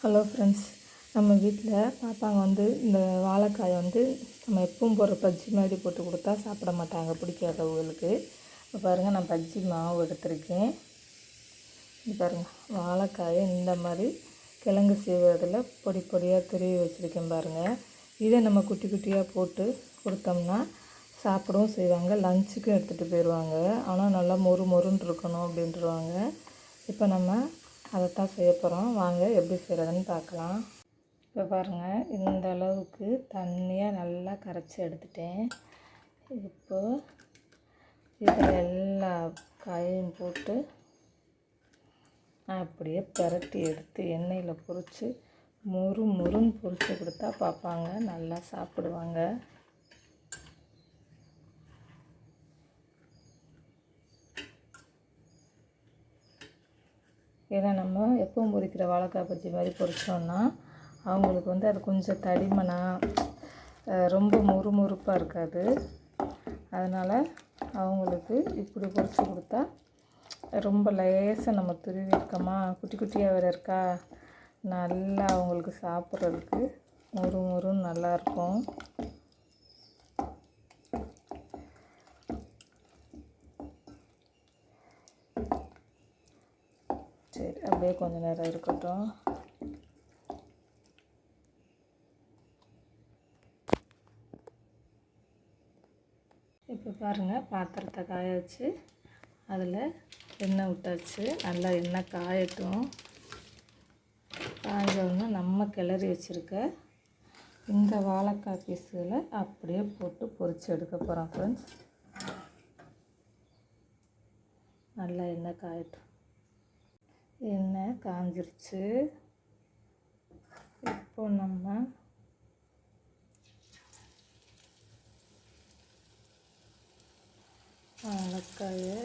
Hello friends, நம்ம வீட்டில் பாப்பாங்க இந்த வாழைக்காயை நம்ம எப்பவும் போடுற பஜ்ஜி மாதிரி போட்டு கொடுத்தா சாப்பிட மாட்டாங்க, பிடிக்காதவங்களுக்கு. இப்போ பாருங்கள், நான் பஜ்ஜி மாவு எடுத்திருக்கேன். இது பாருங்கள், வாழைக்காயை இந்த மாதிரி கிழங்கு சீவுறதில் பொடி பொடியாக துருவி வச்சுருக்கேன் பாருங்கள். இதை நம்ம குட்டி குட்டியாக போட்டு கொடுத்தோம்னா சாப்பிடவும் செய்வாங்க, லஞ்சுக்கும் எடுத்துகிட்டு போயிடுவாங்க. ஆனால் நல்லா மொறு மொறுன்னு இருக்கணும் அப்படின்ட்டுருவாங்க. இப்போ நம்ம அதைத்தான் செய்ய போகிறோம். வாங்க எப்படி செய்கிறதுன்னு பார்க்கலாம். இப்போ பாருங்கள், இந்த அளவுக்கு தண்ணியாக நல்லா கரைச்சி எடுத்துட்டேன். இப்போது இதில் எல்லா காயையும் போட்டு அப்படியே பிரட்டி எடுத்து எண்ணெயில் பொரித்து மொறு மொறுன்னு பொரித்து கொடுத்தா பார்ப்பாங்க, நல்லா சாப்பிடுவாங்க. ஏன்னா நம்ம எப்பவும் பொரிக்கிற வாழைக்காய் பஜ்ஜி மாதிரி பொரிச்சோன்னா அவங்களுக்கு அது கொஞ்சம் தடிமனாக ரொம்ப முறுமுறுப்பாக இருக்காது. அதனால் அவங்களுக்கு இப்படி பொரித்து கொடுத்தா ரொம்ப லேசாக நம்ம துருவி இருக்கோமா, குட்டி குட்டியாக வேறு இருக்கா, நல்லா அவங்களுக்கு சாப்பிட்றதுக்கு மொறு மொறுன்னு நல்லாயிருக்கும். சரி, அப்படியே கொஞ்சம் நேரம் இருக்கட்டும். இப்போ பாருங்கள், பாத்திரத்தை காய வச்சு அதில் எண்ணெய் விட்டாச்சு. நல்லா எண்ணெய் காயட்டும். காய்ஞ்சோன்னா நம்ம கிளறி வச்சுருக்க இந்த வாழைக்காய் பீஸுகளை அப்படியே போட்டு பொரித்து எடுக்க போகிறோம் ஃப்ரெண்ட்ஸ். நல்லா எண்ணெய் காயட்டும். எண்ணெய் காஞ்சிருச்சு. இப்போ நம்ம வாழைக்காயை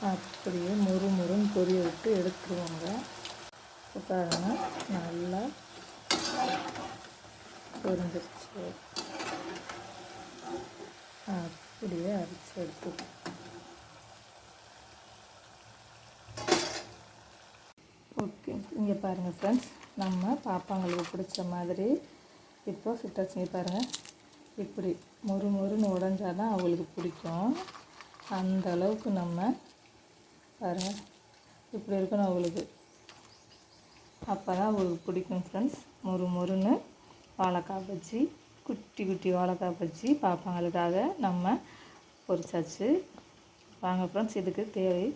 அப்படியே மொறு மொறுன்னு பொரிய விட்டு எடுத்துருவாங்க. இப்போ பாருங்கள், நல்லா பொரிஞ்சிருச்சு. அப்படியே அரைச்சி எடுத்துக்கணும். ஓகே, இங்கே பாருங்கள் ஃப்ரெண்ட்ஸ், நம்ம பாப்பாங்களுக்கு பிடிச்ச மாதிரி இப்போ சுட்டாச்சு. பாருங்கள், இப்படி மொறு மொறுன்னு உடஞ்சாதான் அவங்களுக்கு பிடிக்கும். அந்த அளவுக்கு நம்ம பாருங்கள், இப்படி இருக்கணும் அவங்களுக்கு. அப்போ தான் அவங்களுக்கு பிடிக்கும் ஃப்ரெண்ட்ஸ். மொறு மொறுன்னு வாழைக்காய் பஜ்ஜி, குட்டி குட்டி வாழைக்காய் பஜ்ஜி பாப்பாங்களுக்காக நம்ம பொரிச்சாச்சு. வாங்க ஃப்ரெண்ட்ஸ், இதுக்கு தேவை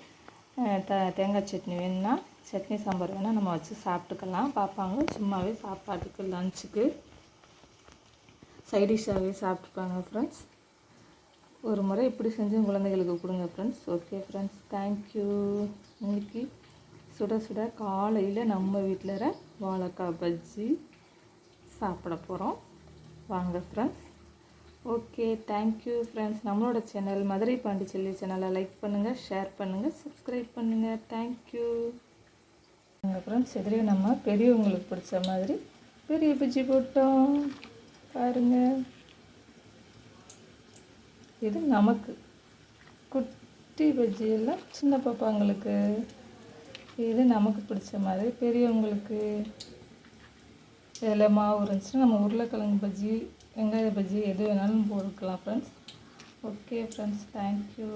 தேங்காய் சட்னி வேணும்னா, சட்னி சாம்பார் வேணால் நம்ம வச்சு சாப்பிட்டுக்கலாம். பாப்பாங்க சும்மாவே சாப்பாட்டுக்கு லஞ்சுக்கு சைடிஷ்ஷாகவே சாப்பிட்டுப்பாங்க ஃப்ரெண்ட்ஸ். ஒரு முறை இப்படி செஞ்சு குழந்தைகளுக்கு கொடுங்க ஃப்ரெண்ட்ஸ். Okay friends, thank you. இன்றைக்கி சுட சுட காலையில் நம்ம வீட்டில் வாழைக்காய் பஜ்ஜி சாப்பிட போகிறோம். வாங்க ஃப்ரெண்ட்ஸ். Okay, thank you friends. நம்மளோட சேனல் மதுரை பாண்டிச்செல்வி சேனலை லைக் பண்ணுங்கள், ஷேர் பண்ணுங்கள், சப்ஸ்கிரைப் பண்ணுங்கள். தேங்க்யூ. வாங்க ஃப்ரெண்ட்ஸ், எதிரே நம்ம பெரியவங்களுக்கு பிடிச்ச மாதிரி பெரிய பஜ்ஜி போட்டோம் பாருங்கள். இது நமக்கு குட்டி பஜ்ஜி எல்லாம் சின்ன பாப்பாங்களுக்கு, இது நமக்கு பிடிச்ச மாதிரி பெரியவங்களுக்கு. இதில் மாவு இருந்துச்சுன்னா நம்ம உருளைக்கிழங்கு பஜ்ஜி, வெங்காய பஜ்ஜி எது வேணாலும் போட்டுக்கலாம் ஃப்ரெண்ட்ஸ். Okay friends, thank you.